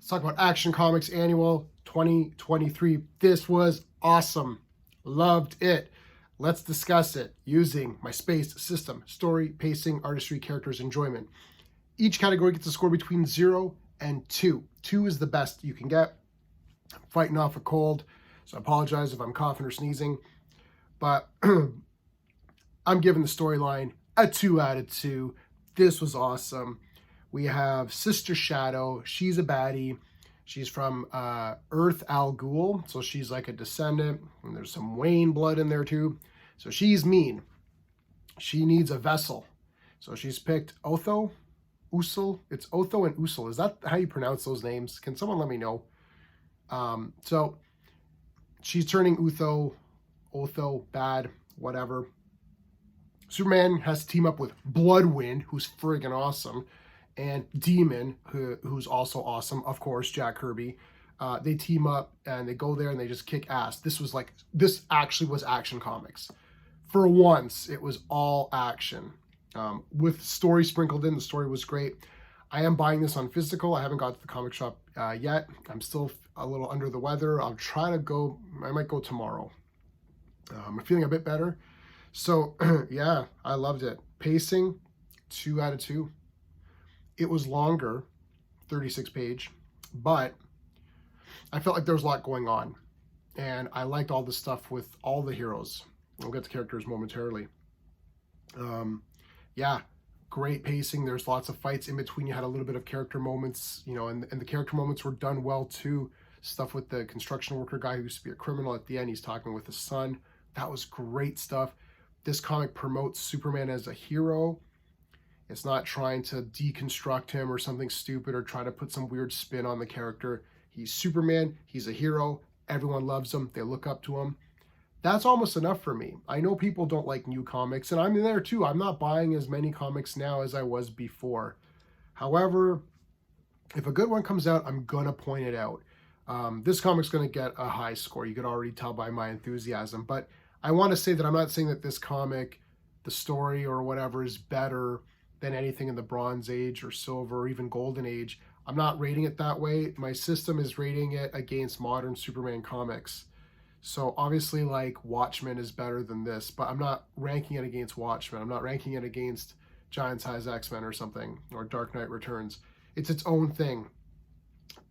Let's talk about Action Comics Annual 2023. This was awesome. Loved it. Let's discuss it using my spaced system: story, pacing, artistry, characters, enjoyment. Each category gets a score between 0 and 2. 2 is the best you can get. I'm fighting off a cold, so I apologize if I'm coughing or sneezing. But I'm giving the storyline a 2 out of 2. This was awesome. We have Sister Shadow. She's a baddie. She's from Earth Al Ghul, so she's like a descendant. And there's some Wayne blood in there too. So she's mean. She needs a vessel. So she's picked Otho, Usul. It's Otho and Usul. Is that how you pronounce those names? Can someone let me know? So she's turning Otho, bad, whatever. Superman has to team up with Bloodwind, who's friggin' awesome, and Demon, who's also awesome, of course, Jack Kirby. They team up and they go there and they just kick ass. This actually was Action Comics. For once, it was all action. With story sprinkled in, the story was great. I am buying this on physical. I haven't got to the comic shop yet. I'm still a little under the weather. I'll try to go, I might go tomorrow. I'm feeling a bit better. So yeah, I loved it. Pacing, 2 out of 2. It was longer, 36 page, but I felt like there was a lot going on. And I liked all the stuff with all the heroes. We'll get to characters momentarily. Yeah, great pacing. There's lots of fights in between. You had a little bit of character moments, you know, and the character moments were done well too. Stuff with the construction worker guy who used to be a criminal at the end. He's talking with his son. That was great stuff. This comic promotes Superman as a hero. It's not trying to deconstruct him or something stupid or try to put some weird spin on the character. He's Superman. He's a hero. Everyone loves him. They look up to him. That's almost enough for me. I know people don't like new comics, and I'm in there too. I'm not buying as many comics now as I was before. However, if a good one comes out, I'm going to point it out. This comic's going to get a high score. You could already tell by my enthusiasm. But I want to say that I'm not saying that this comic, the story or whatever, is better than anything in the Bronze Age or Silver or even Golden Age. I'm not rating it that way. My system is rating it against modern Superman comics. So obviously, like, Watchmen is better than this, but I'm not ranking it against Watchmen. I'm not ranking it against Giant Size X-Men or something, or Dark Knight Returns. It's its own thing.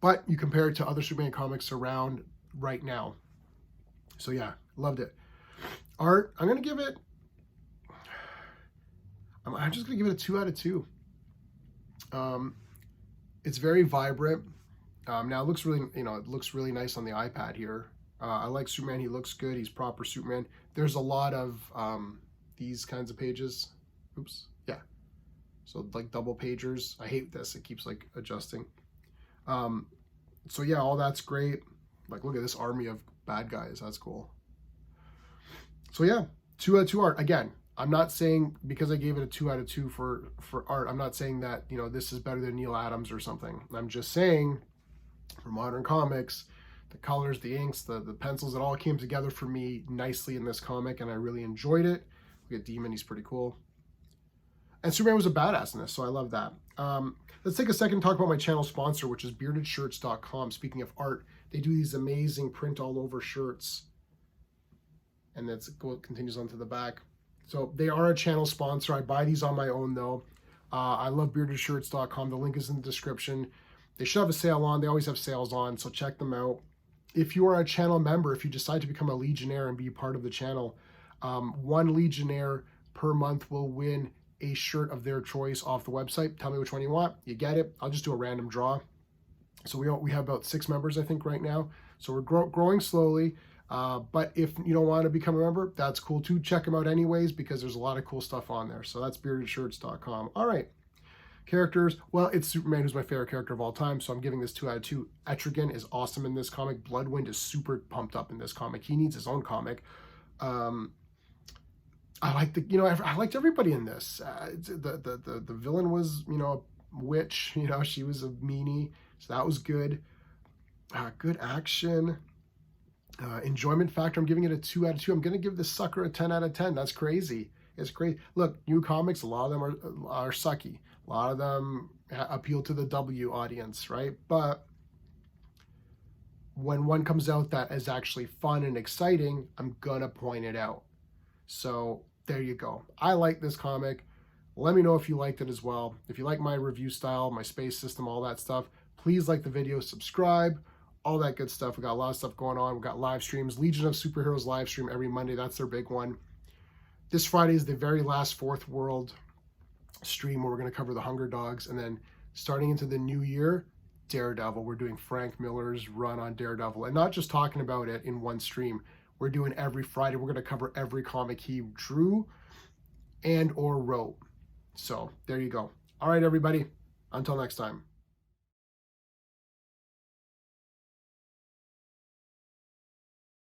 But you compare it to other Superman comics around right now. So yeah, loved it. Art, I'm just going to give it a 2 out of 2. It's very vibrant. Now it looks really, it looks really nice on the iPad here. I like Superman. He looks good. He's proper Superman. There's a lot of these kinds of pages. Oops. Yeah. So like double pagers. I hate this. It keeps like adjusting. So yeah, all that's great. Like, look at this army of bad guys. That's cool. So yeah, 2 out of 2 art. Again, I'm not saying because I gave it a 2 out of 2 for art, I'm not saying that, this is better than Neil Adams or something. I'm just saying for modern comics, the colors, the inks, the pencils, it all came together for me nicely in this comic, and I really enjoyed it. Look at Demon, he's pretty cool. And Superman was a badass in this, so I love that. Let's take a second and talk about my channel sponsor, which is beardedshirts.com. Speaking of art, they do these amazing print all over shirts. And it continues on to the back. So they are a channel sponsor. I buy these on my own though. I love beardedshirts.com. The link is in the description. They should have a sale on. They always have sales on, so check them out. If you are a channel member, if you decide to become a Legionnaire and be part of the channel, 1 Legionnaire per month will win a shirt of their choice off the website. Tell me which one you want. You get it. I'll just do a random draw. So we have about 6 members, I think, right now. So we're growing slowly. But if you don't want to become a member, that's cool too. Check them out anyways, because there's a lot of cool stuff on there. So that's beardedshirts.com. All right. Characters. Well, it's Superman, who's my favorite character of all time. So I'm giving this 2 out of 2. Etrigan is awesome in this comic. Bloodwind is super pumped up in this comic. He needs his own comic. I like I liked everybody in this. The villain was, a witch, she was a meanie. So that was good. Good action. Enjoyment factor, I'm giving it a 2 out of 2. I'm going to give this sucker a 10 out of 10. That's crazy. It's great. Look, new comics, a lot of them are sucky. A lot of them appeal to the W audience, right? But when one comes out that is actually fun and exciting, I'm gonna point it out. So there you go. I like this comic. Let me know if you liked it as well. If you like my review style, my space system, all that stuff, please like the video, subscribe, all that good stuff. We got a lot of stuff going on. We got live streams. Legion of Superheroes live stream every Monday. That's their big one. This Friday is the very last Fourth World stream where we're going to cover the Hunger Dogs. And then starting into the new year, Daredevil. We're doing Frank Miller's run on Daredevil. And not just talking about it in one stream. We're doing every Friday. We're going to cover every comic he drew and or wrote. So there you go. All right, everybody. Until next time.